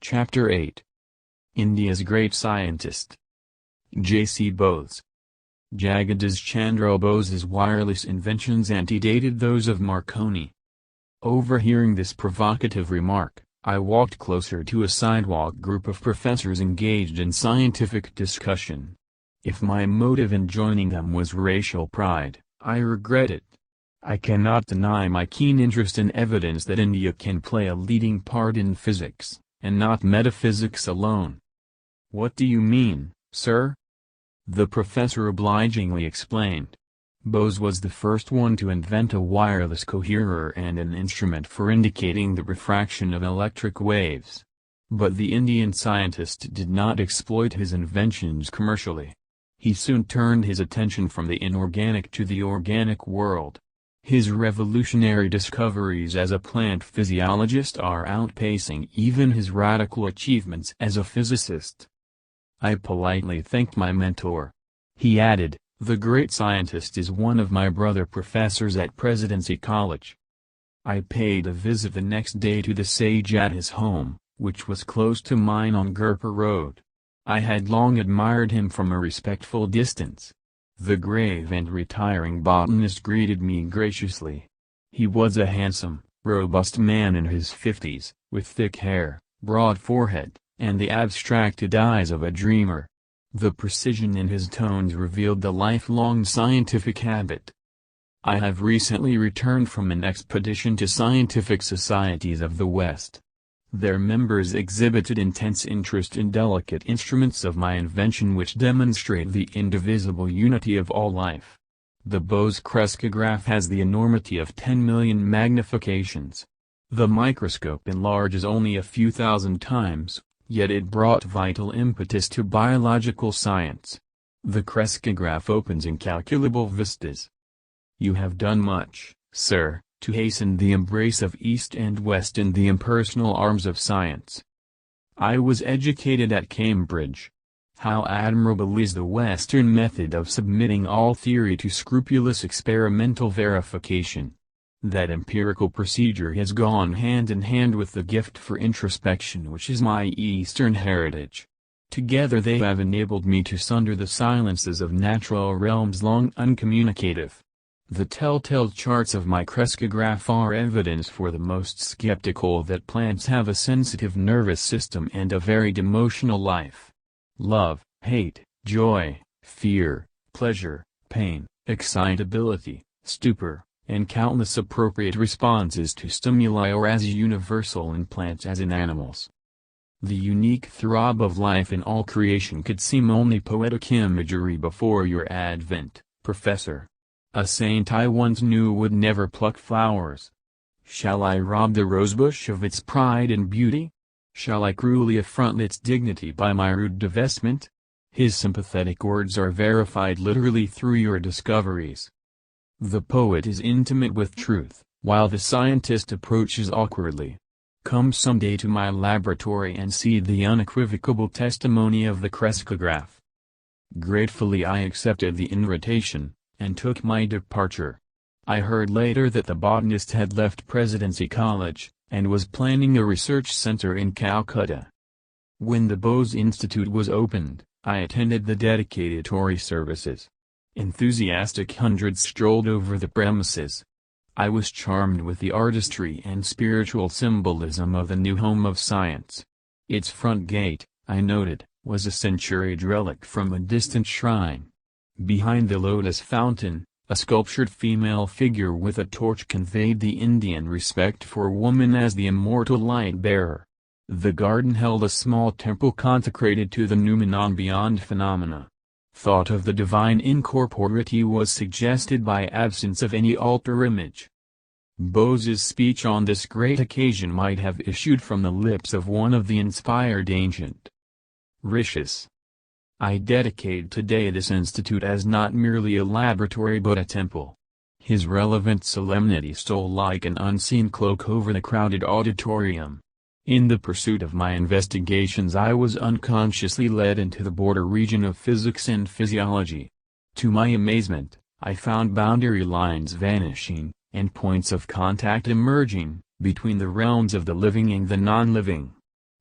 Chapter 8. India's Great Scientist. J.C. Bose. Jagadish Chandra Bose's wireless inventions antedated those of Marconi. Overhearing this provocative remark, I walked closer to a sidewalk group of professors engaged in scientific discussion. If my motive in joining them was racial pride, I regret it. I cannot deny my keen interest in evidence that India can play a leading part in physics, and not metaphysics alone. "What do you mean, sir?" the professor obligingly explained. Bose was the first one to invent a wireless coherer and an instrument for indicating the refraction of electric waves. But the Indian scientist did not exploit his inventions commercially. He soon turned his attention from the inorganic to the organic world. His revolutionary discoveries as a plant physiologist are outpacing even his radical achievements as a physicist. I politely thanked my mentor. He added, "The great scientist is one of my brother professors at Presidency College." I paid a visit the next day to the sage at his home, which was close to mine on Gurpur Road. I had long admired him from a respectful distance. The grave and retiring botanist greeted me graciously. He was a handsome, robust man in his 50s, with thick hair, broad forehead, and the abstracted eyes of a dreamer. The precision in his tones revealed the lifelong scientific habit. "I have recently returned from an expedition to scientific societies of the West. Their members exhibited intense interest in delicate instruments of my invention which demonstrate the indivisible unity of all life. The Bose crescograph has the enormity of 10 million magnifications. The microscope enlarges only a few thousand times, yet it brought vital impetus to biological science. The crescograph opens incalculable vistas. You have done much, sir, to hasten the embrace of East and West in the impersonal arms of science. I was educated at Cambridge. How admirable is the Western method of submitting all theory to scrupulous experimental verification. That empirical procedure has gone hand in hand with the gift for introspection which is my Eastern heritage. Together they have enabled me to sunder the silences of natural realms long uncommunicative. The telltale charts of my crescograph are evidence for the most skeptical that plants have a sensitive nervous system and a varied emotional life. Love, hate, joy, fear, pleasure, pain, excitability, stupor, and countless appropriate responses to stimuli are as universal in plants as in animals. The unique throb of life in all creation could seem only poetic imagery before your advent, Professor. A saint I once knew would never pluck flowers. Shall I rob the rosebush of its pride and beauty? Shall I cruelly affront its dignity by my rude divestment? His sympathetic words are verified literally through your discoveries. The poet is intimate with truth, while the scientist approaches awkwardly. Come someday to my laboratory and see the unequivocal testimony of the crescograph. Gratefully I accepted the invitation, and took my departure. I heard later that the botanist had left Presidency College, and was planning a research center in Calcutta. When the Bose Institute was opened, I attended the dedicatory services. Enthusiastic hundreds strolled over the premises. I was charmed with the artistry and spiritual symbolism of the new home of science. Its front gate, I noted, was a century-old relic from a distant shrine. Behind the lotus fountain, a sculptured female figure with a torch conveyed the Indian respect for woman as the immortal light-bearer. The garden held a small temple consecrated to the noumenon beyond phenomena. Thought of the divine incorporeity was suggested by absence of any altar image. Bose's speech on this great occasion might have issued from the lips of one of the inspired ancient rishis. I dedicate today this institute as not merely a laboratory but a temple. His relevant solemnity stole like an unseen cloak over the crowded auditorium. In the pursuit of my investigations I was unconsciously led into the border region of physics and physiology. To my amazement, I found boundary lines vanishing, and points of contact emerging, between the realms of the living and the non-living.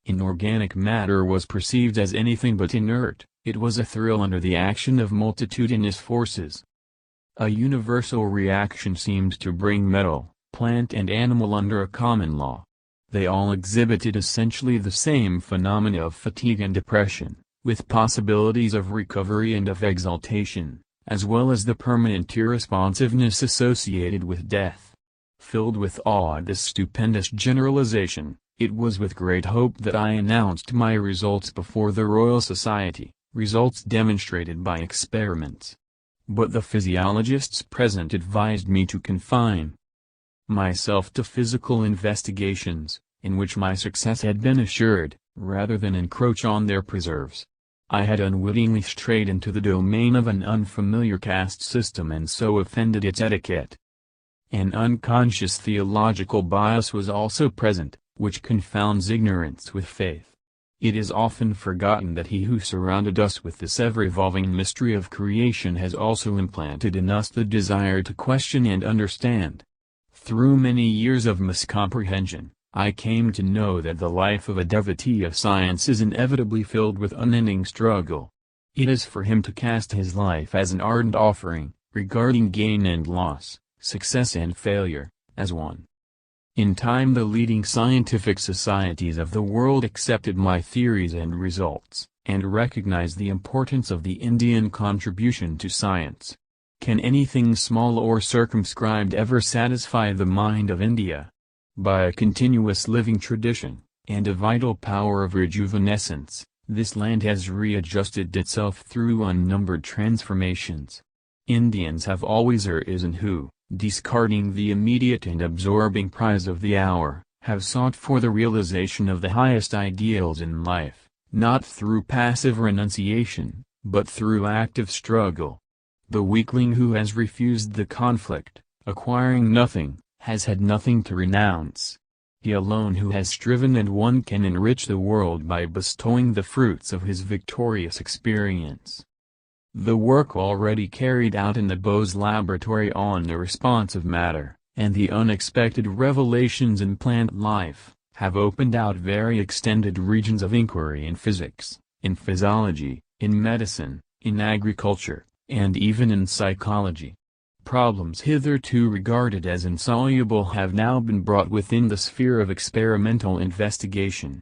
Inorganic matter was perceived as anything but inert, it was a thrill under the action of multitudinous forces. A universal reaction seemed to bring metal, plant and animal under a common law. They all exhibited essentially the same phenomena of fatigue and depression, with possibilities of recovery and of exaltation, as well as the permanent irresponsiveness associated with death. Filled with awe at this stupendous generalization, it was with great hope that I announced my results before the Royal Society, results demonstrated by experiments. But the physiologists present advised me to confine myself to physical investigations, in which my success had been assured, rather than encroach on their preserves. I had unwittingly strayed into the domain of an unfamiliar caste system and so offended its etiquette. An unconscious theological bias was also present, which confounds ignorance with faith. It is often forgotten that He who surrounded us with this ever-evolving mystery of creation has also implanted in us the desire to question and understand. Through many years of miscomprehension, I came to know that the life of a devotee of science is inevitably filled with unending struggle. It is for him to cast his life as an ardent offering, regarding gain and loss, success and failure, as one. In time the leading scientific societies of the world accepted my theories and results, and recognized the importance of the Indian contribution to science. Can anything small or circumscribed ever satisfy the mind of India? By a continuous living tradition, and a vital power of rejuvenescence, this land has readjusted itself through unnumbered transformations. Indians have always arisen who, discarding the immediate and absorbing prize of the hour, have sought for the realization of the highest ideals in life, not through passive renunciation, but through active struggle. The weakling who has refused the conflict, acquiring nothing, has had nothing to renounce. He alone who has striven and won can enrich the world by bestowing the fruits of his victorious experience. The work already carried out in the Bose laboratory on the response of matter, and the unexpected revelations in plant life, have opened out very extended regions of inquiry in physics, in physiology, in medicine, in agriculture, and even in psychology. Problems hitherto regarded as insoluble have now been brought within the sphere of experimental investigation.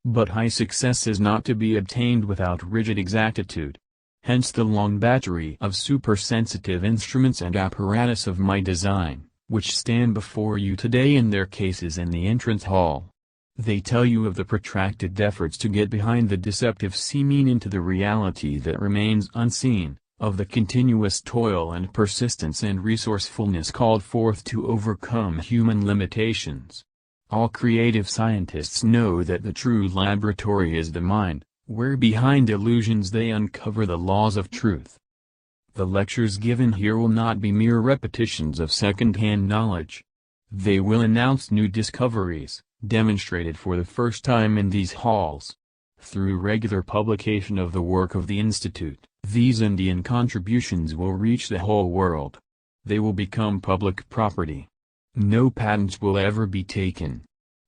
But high success is not to be obtained without rigid exactitude. Hence the long battery of supersensitive instruments and apparatus of my design, which stand before you today in their cases in the entrance hall. They tell you of the protracted efforts to get behind the deceptive seeming into the reality that remains unseen, of the continuous toil and persistence and resourcefulness called forth to overcome human limitations. All creative scientists know that the true laboratory is the mind, where behind illusions they uncover the laws of truth. The lectures given here will not be mere repetitions of second-hand knowledge. They will announce new discoveries, demonstrated for the first time in these halls. Through regular publication of the work of the Institute, these Indian contributions will reach the whole world. They will become public property. No patents will ever be taken.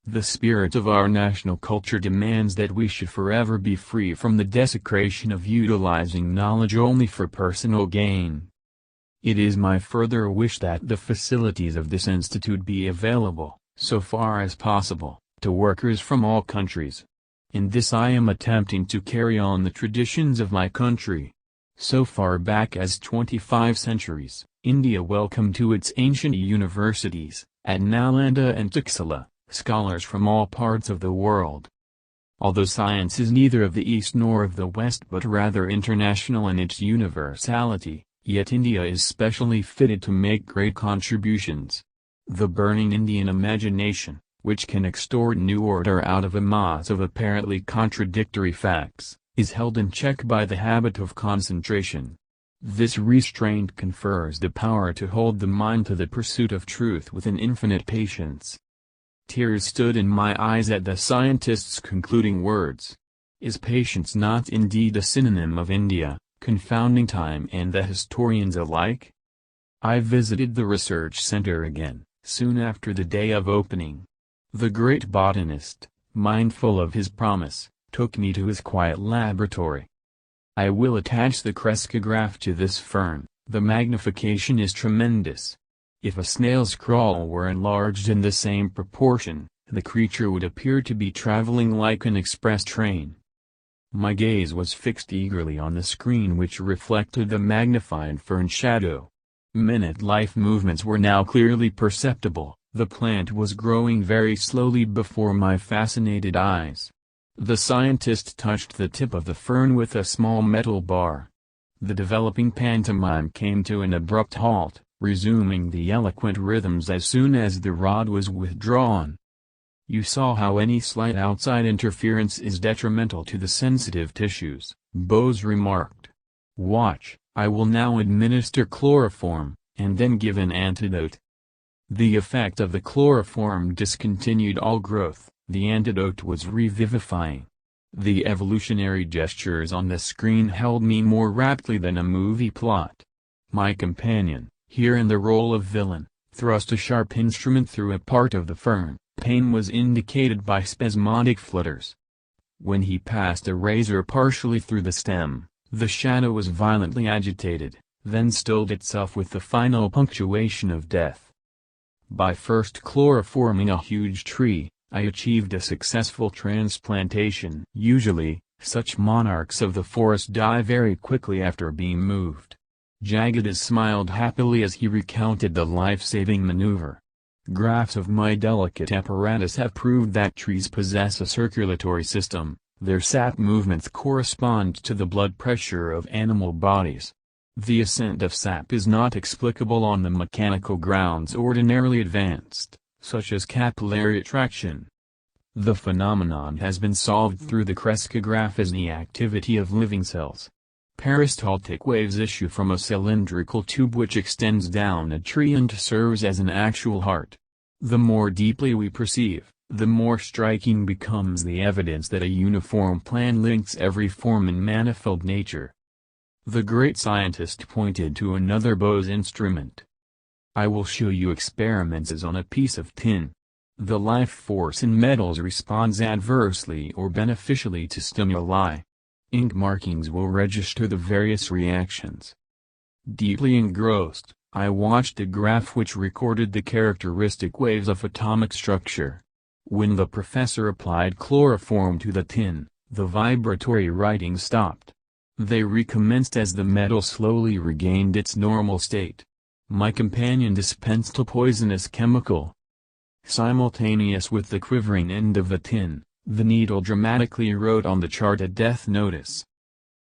The spirit of our national culture demands that we should forever be free from the desecration of utilizing knowledge only for personal gain. It is my further wish that the facilities of this institute be available, so far as possible, to workers from all countries. In this I am attempting to carry on the traditions of my country. So far back as 25 centuries, India welcomed to its ancient universities, at Nalanda and Taxila, scholars from all parts of the world. Although science is neither of the East nor of the West but rather international in its universality, yet India is specially fitted to make great contributions. The burning Indian imagination, which can extort new order out of a mass of apparently contradictory facts, is held in check by the habit of concentration. This restraint confers the power to hold the mind to the pursuit of truth with an infinite patience. Tears stood in my eyes at the scientist's concluding words. Is patience not indeed a synonym of India, confounding time and the historians alike? I visited the research center again, soon after the day of opening. The great botanist, mindful of his promise, took me to his quiet laboratory. "I will attach the crescograph to this fern. The magnification is tremendous. If a snail's crawl were enlarged in the same proportion, the creature would appear to be traveling like an express train." My gaze was fixed eagerly on the screen which reflected the magnified fern shadow. Minute life movements were now clearly perceptible. The plant was growing very slowly before my fascinated eyes. The scientist touched the tip of the fern with a small metal bar. The developing pantomime came to an abrupt halt, resuming the eloquent rhythms as soon as the rod was withdrawn. "You saw how any slight outside interference is detrimental to the sensitive tissues," Bose remarked. "Watch, I will now administer chloroform, and then give an antidote." The effect of the chloroform discontinued all growth, the antidote was revivifying. The evolutionary gestures on the screen held me more raptly than a movie plot. My companion, here in the role of villain, thrust a sharp instrument through a part of the fern. Pain was indicated by spasmodic flutters. When he passed a razor partially through the stem, the shadow was violently agitated, then stilled itself with the final punctuation of death. By first chloroforming a huge tree, I achieved a successful transplantation. Usually, such monarchs of the forest die very quickly after being moved. Jagged smiled happily as he recounted the life-saving maneuver. "Graphs of my delicate apparatus have proved that trees possess a circulatory system. Their sap movements correspond to the blood pressure of animal bodies. The ascent of sap is not explicable on the mechanical grounds ordinarily advanced, such as capillary attraction. The phenomenon has been solved through the crescograph as the activity of living cells. Peristaltic waves issue from a cylindrical tube which extends down a tree and serves as an actual heart. The more deeply we perceive, the more striking becomes the evidence that a uniform plan links every form in manifold nature." The great scientist pointed to another Bose instrument. "I will show you experiments as on a piece of tin. The life force in metals responds adversely or beneficially to stimuli. Ink markings will register the various reactions." Deeply engrossed, I watched a graph which recorded the characteristic waves of atomic structure. When the professor applied chloroform to the tin, the vibratory writing stopped. They recommenced as the metal slowly regained its normal state. My companion dispensed a poisonous chemical. Simultaneous with the quivering end of the tin, the needle dramatically wrote on the chart a death notice.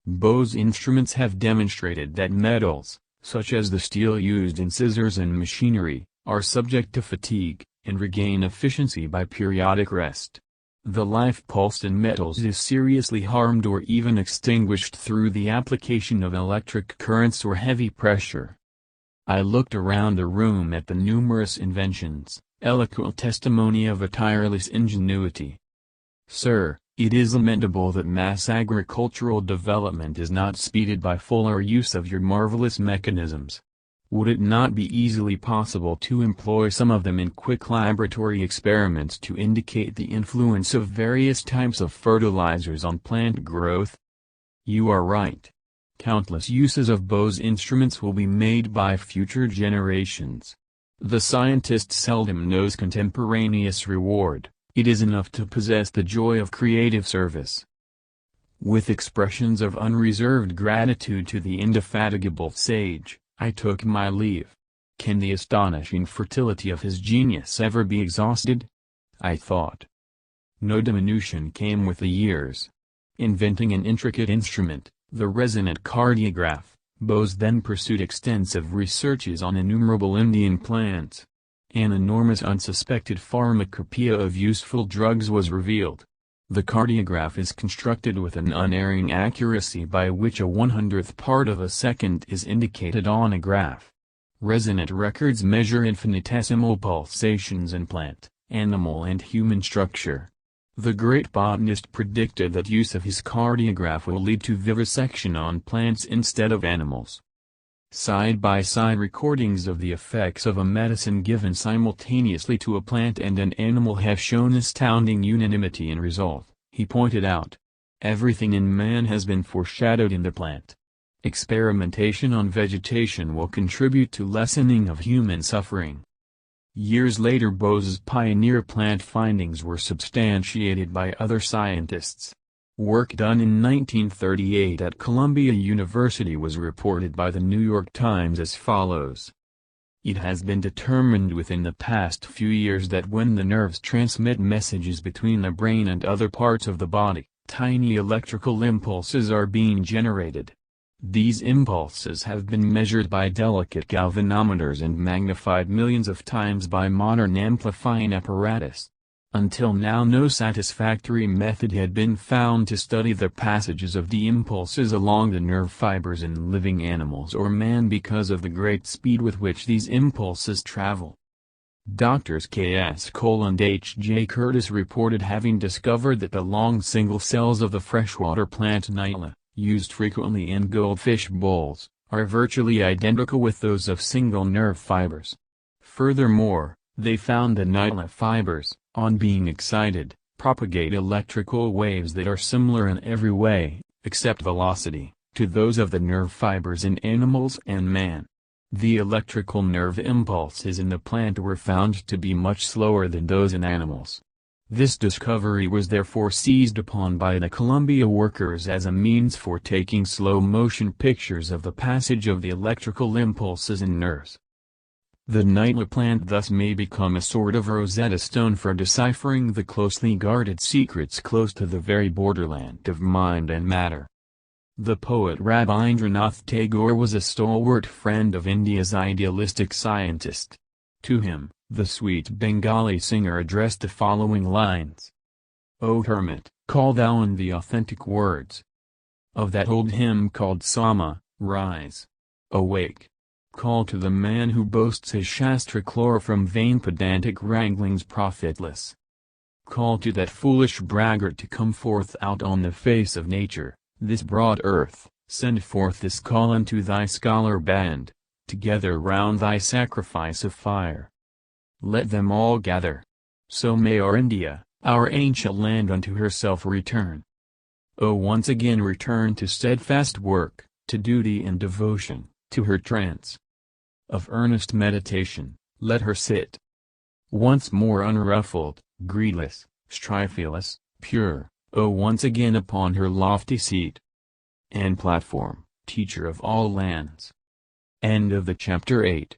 Bose instruments have demonstrated that metals, such as the steel used in scissors and machinery, are subject to fatigue, and regain efficiency by periodic rest. The life pulse in metals is seriously harmed or even extinguished through the application of electric currents or heavy pressure. I looked around the room at the numerous inventions, eloquent testimony of a tireless ingenuity. "Sir, it is lamentable that mass agricultural development is not speeded by fuller use of your marvelous mechanisms. Would it not be easily possible to employ some of them in quick laboratory experiments to indicate the influence of various types of fertilizers on plant growth?" "You are right. Countless uses of Bose instruments will be made by future generations. The scientist seldom knows contemporaneous reward. It is enough to possess the joy of creative service." With expressions of unreserved gratitude to the indefatigable sage, I took my leave. Can the astonishing fertility of his genius ever be exhausted? I thought. No diminution came with the years. Inventing an intricate instrument, the resonant cardiograph, Bose then pursued extensive researches on innumerable Indian plants. An enormous unsuspected pharmacopoeia of useful drugs was revealed. The cardiograph is constructed with an unerring accuracy by which a 100th part of a second is indicated on a graph. Resonant records measure infinitesimal pulsations in plant, animal and human structure. The great botanist predicted that use of his cardiograph will lead to vivisection on plants instead of animals. Side-by-side recordings of the effects of a medicine given simultaneously to a plant and an animal have shown astounding unanimity in result, he pointed out. Everything in man has been foreshadowed in the plant. Experimentation on vegetation will contribute to lessening of human suffering. Years later, Bose's pioneer plant findings were substantiated by other scientists. Work done in 1938 at Columbia University was reported by the New York Times as follows. It has been determined within the past few years that when the nerves transmit messages between the brain and other parts of the body, tiny electrical impulses are being generated. These impulses have been measured by delicate galvanometers and magnified millions of times by modern amplifying apparatus. Until now, no satisfactory method had been found to study the passages of the impulses along the nerve fibers in living animals or man because of the great speed with which these impulses travel. Doctors K.S. Cole and H.J. Curtis reported having discovered that the long single cells of the freshwater plant Nyla, used frequently in goldfish bowls, are virtually identical with those of single nerve fibers. Furthermore, they found that Nyla fibers, on being excited, propagate electrical waves that are similar in every way, except velocity, to those of the nerve fibers in animals and man. The electrical nerve impulses in the plant were found to be much slower than those in animals. This discovery was therefore seized upon by the Columbia workers as a means for taking slow-motion pictures of the passage of the electrical impulses in nerves. The Nyla plant thus may become a sort of Rosetta Stone for deciphering the closely guarded secrets close to the very borderland of mind and matter. The poet Rabindranath Tagore was a stalwart friend of India's idealistic scientist. To him, the sweet Bengali singer addressed the following lines. O hermit, call thou in the authentic words of that old hymn called Sama, rise. Awake. Call to the man who boasts his Shastra clore from vain pedantic wranglings profitless. Call to that foolish braggart to come forth out on the face of nature, this broad earth, send forth this call unto thy scholar band, together round thy sacrifice of fire. Let them all gather. So may our India, our ancient land unto herself return. O once again return to steadfast work, to duty and devotion, to her trance of earnest meditation, let her sit once more unruffled, greedless, strifeless, pure, O once again upon her lofty seat and platform, teacher of all lands. End of the Chapter 8.